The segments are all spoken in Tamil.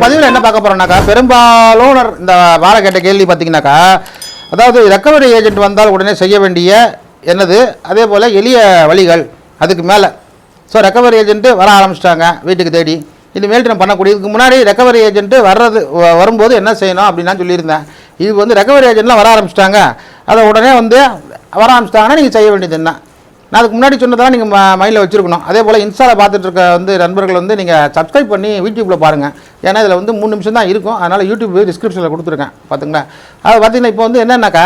பதிவில் என்ன பார்க்க போகிறோம்னாக்கா, பெரும்பாலும் இந்த வாழை கேட்ட கேள்வி பார்த்தீங்கன்னாக்கா, அதாவது ரெக்கவரி ஏஜென்ட் வந்தால் உடனே செய்ய வேண்டிய என்னது, அதே போல் எளிய வழிகள் அதுக்கு மேலே. ஸோ ரெக்கவரி ஏஜென்ட்டு வர ஆரம்பிச்சிட்டாங்க வீட்டுக்கு தேடி. இனிமேல்ட்டு நம்ம பண்ணக்கூடிய, இதுக்கு முன்னாடி ரெக்கவரி ஏஜென்ட்டு வரும்போது என்ன செய்யணும் அப்படின்னு நான் சொல்லியிருந்தேன். இது வந்து ரெக்கவரி ஏஜென்ட்லாம் வர ஆரம்பிச்சிட்டாங்க, அதை உடனே வந்து வர ஆரம்பிச்சிட்டாங்கன்னா நீங்கள் செய்ய வேண்டியது என்ன, நான் அதுக்கு முன்னாடி சொன்னதெல்லாம் நீங்கள் மைண்டில் வச்சுருக்கணும். அதே போல் இன்ஸ்டாவில் பார்த்துட்டு இருக்க வந்து நண்பர்கள் வந்து நீங்கள் சப்ஸ்கிரைப் பண்ணி யூடியூப்பில் பாருங்கள். ஏன்னா இதில் வந்து 3 நிமிஷம் தான் இருக்கும், அதனால் யூடியூப் டிஸ்கிரிப்ஷனில் கொடுத்துருக்கேன் பார்த்துங்களா. அது பார்த்தீங்கன்னா இப்போ வந்து என்னன்னாக்கா,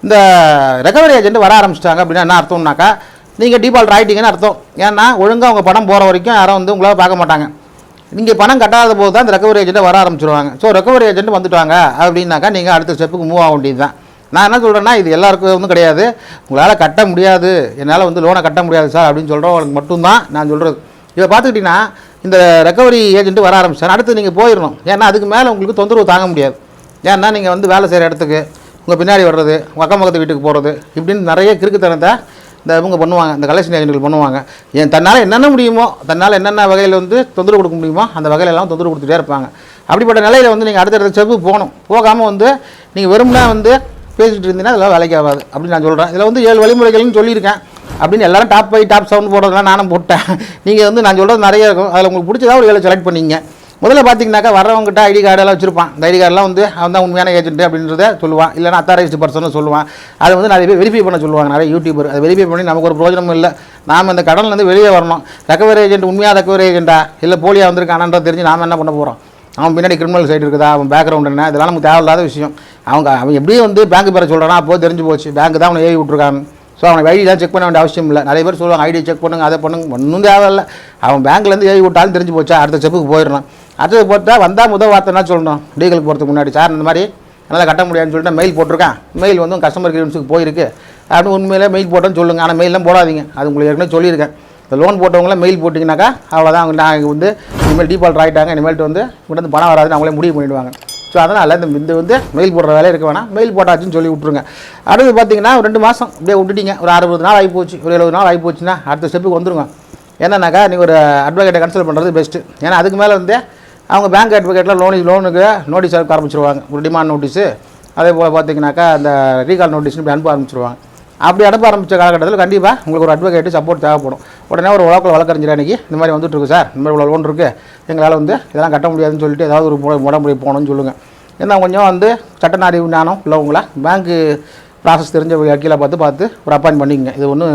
இந்த ரெக்கவரி ஏஜென்ட் வர ஆரம்பிச்சிட்டாங்க அப்படின்னா என்ன அர்த்தம்னாக்கா, நீங்கள் டீபால்ட் ஆகிட்டீங்கன்னு அர்த்தம். ஏன்னா ஒழுங்காக உங்கள் பணம் போகிற வரைக்கும் யாரும் வந்து உங்களால் பார்க்க மாட்டாங்க. நீங்கள் பணம் கட்டாத போது தான் இந்த ரெக்கவரி ஏஜென்ட்டை வர ஆரம்பிச்சிருவாங்க. ஸோ ரெக்கவரி ஏஜென்ட் வந்துட்டாங்க அப்படின்னாக்கா நீங்கள் அடுத்த ஸ்டெப்புக்கு மூவ் ஆக வேண்டியது தான். நான் என்ன சொல்கிறேன்னா, இது எல்லாருக்கும் ஒன்றும் கிடையாது. உங்களால் கட்ட முடியாது, என்னால் வந்து லோனை கட்ட முடியாது சார் அப்படின்னு சொல்கிறவங்களுக்கு மட்டும்தான் நான் சொல்கிறது. இதை பார்த்துக்கிட்டிங்கன்னா, இந்த ரெக்கவரி ஏஜென்ட்டு வர ஆரம்பிச்சார், அடுத்து நீங்கள் போயிடணும். ஏன்னா அதுக்கு மேலே உங்களுக்கு தொந்தரவு தாங்க முடியாது. ஏன்னா நீங்கள் வந்து வேலை செய்கிற இடத்துக்கு உங்கள் பின்னாடி வர்றது, அக்கம் பக்கத்து வீட்டுக்கு போகிறது, இப்படின்னு நிறைய கிறுக்குத்தனத்தை இந்த இவங்க பண்ணுவாங்க, இந்த கலெக்ஷன் ஏஜென்ட்கள் பண்ணுவாங்க. தன்னால் என்னென்ன முடியுமோ, தன்னால் என்னென்ன வகையில் வந்து தொந்தரவு கொடுக்க முடியுமோ அந்த வகையிலெல்லாம் தொந்தரவு கொடுத்துட்டே இருப்பாங்க. அப்படிப்பட்ட நிலையில் வந்து நீங்கள் அடுத்தடுத்த ஸ்டெப்பு போகணும். போகாமல் வந்து நீங்கள் வெறும்னா வந்து பேசிகிட்டு இருந்தீங்கன்னா அதெல்லாம் வேலைக்கு ஆகாது அப்படின்னு நான் சொல்கிறேன். இதில் வந்து 7 வழிமுறைகள்னு சொல்லியிருக்கேன். அப்படின்னு எல்லாரும் டாப் 5 டாப் 7 போடுறதுலாம் நானும் போட்டேன். நீங்கள் வந்து நான் சொல்கிறது நிறைய இருக்கும், அதில் உங்களுக்கு பிடிச்சதா ஒரு 7 செலக்ட் பண்ணிங்க. முதல்ல பார்த்தீங்கன்னாக்கா, வரவங்ககிட்ட ஐடி கார்டெல்லாம் வச்சுருப்பான். இந்த ஐடி கார்டெலாம் வந்து அவன் தான் உண்மையான ஏஜென்ட் அப்படின்றத சொல்லுவான், இல்லைனா அத்தாரைஸ்டு பர்சன் சொல்லுவான். அதை வந்து நிறைய பேர் வெரிஃபை பண்ண சொல்லுவாங்க, நிறைய யூடியூபர். அதை வெரிஃபை பண்ணி நமக்கு ஒரு பிரோஜனமும் இல்லை. நாம் இந்த கடன்லேருந்து வெளியே வரணும். ரெக்கவரி ஏஜென்ட் உண்மையாக ரெக்கவரி ஏஜென்ட்டா இல்லை போலியாக வந்திருக்கானன்றது தெரிஞ்சு நாம் என்ன பண்ண போகிறோம்? அவன் பின்னாடி கிரிமினல் சைடு இருக்குதா, அவன் பேக்ரவுண்ட் என்ன, இதெல்லாம் நமக்கு தேவையில்லாத விஷயம். அவன் எப்படியும் வந்து பேங்க் பேரை சொல்கிறானா, அப்போது தெரிஞ்சு போச்சு பேங்க் தான் அவனை ஏறி விட்ருக்காங்க. ஸோ அவனை ஐடி தான் செக் பண்ண வேண்டிய அவசியம் இல்லை. நிறைய பேர் சொல்லுவாங்க ஐடி செக் பண்ணுங்க, அதை பண்ணுங்க, ஒன்றும் தேவையில்லை. அவன் பேங்க்லேருந்து ஏறி விட்டாலும் தெரிஞ்சு போச்சா, அடுத்த ஸ்டெப்புக்கு போயிடலாம். அடுத்தது போட்டால் வந்தால் முதல் வார்த்தை என்ன சொல்லணும், லீகலுக்கு போகிறதுக்கு முன்னாடி, சார் இந்த மாதிரி என்னால் கட்ட முடியாதுன்னு சொல்லிட்டு மெயில் போட்டிருக்கேன், மெயில் வந்து கஸ்டமர் கிளியரன்ஸுக்கு போயிருக்கு அப்படின்னு உண்மையிலே மெயில் போட்டோன்னு சொல்லுங்கள். ஆனால் மெயிலாம் போடாதீங்க, அது உங்களுக்கு ஏற்கனவே சொல்லியிருக்கேன். இந்த லோன் போட்டவங்களாம் மெயில் போட்டிங்கனாக்கா அவ்வளோதான், நான் வந்து இனிமேல் டீபால்ட் ஆகிட்டாங்க, இனிமேல்ட்டு வந்து இங்கிட்ட பணம் வராதுன்னு அவங்களே முடிவு பண்ணிவிடுவாங்க. ஸோ அதனால் இந்த வந்து மெயில் போடுற வேலை இருக்க வேணாம், மெயில் போட்டாச்சுன்னு சொல்லி விட்ருங்க. அடுத்து பார்த்தீங்கன்னா ஒரு 2 மாதம் அப்படியே விட்டுட்டீங்க, ஒரு 60 நாள் ஆகிப்போச்சு, ஒரு 70 நாள் ஆகிப்போச்சுன்னா அடுத்த ஸ்டெப்புக்கு வந்துருங்க. என்னன்னாக்கா, நீங்கள் ஒரு அட்வொகேட்டை கன்சல்ட் பண்ணுறது பெஸ்ட்டு. ஏன்னா அதுக்கு மேலே வந்து அவங்க பேங்க் அட்வொகேட்டில் லோனுக்கு நோட்டீஸ் அனுப்ப ஆரம்பிச்சிருவாங்க, ஒரு டிமாண்ட் நோட்டீஸு, அதே போல் பார்த்தீங்கன்னாக்கா அந்த ரீகால் நோட்டீஸ்னு இப்படி அனுப்ப ஆரம்பிச்சிருவாங்க. அப்படி அனுப்ப ஆரம்பித்த காலகட்டத்தில் கண்டிப்பாக உங்களுக்கு ஒரு அட்வொகேட்டு சப்போர்ட் தேவைப்படும். உடனே ஒரு வழக்கறிஞர் அன்றைக்கி இந்த மாதிரி வந்துட்டுருக்கு சார், இந்த மாதிரி இவ்வளோ லோன் இருக்குது, எங்களால் வந்து இதெல்லாம் கட்ட முடியாதுன்னு சொல்லிட்டு ஏதாவது ஒரு முறைமுறை போகணும்னு சொல்லுங்கள். ஏன்னா கொஞ்சம் வந்து சட்டநாடி ஞானம் உள்ளவங்களா பேங்க்கு ப்ராசஸ் தெரிஞ்ச வக்கீலை பார்த்து ஒரு அப்பாயின்ட் பண்ணிக்கங்க. இது ஒன்று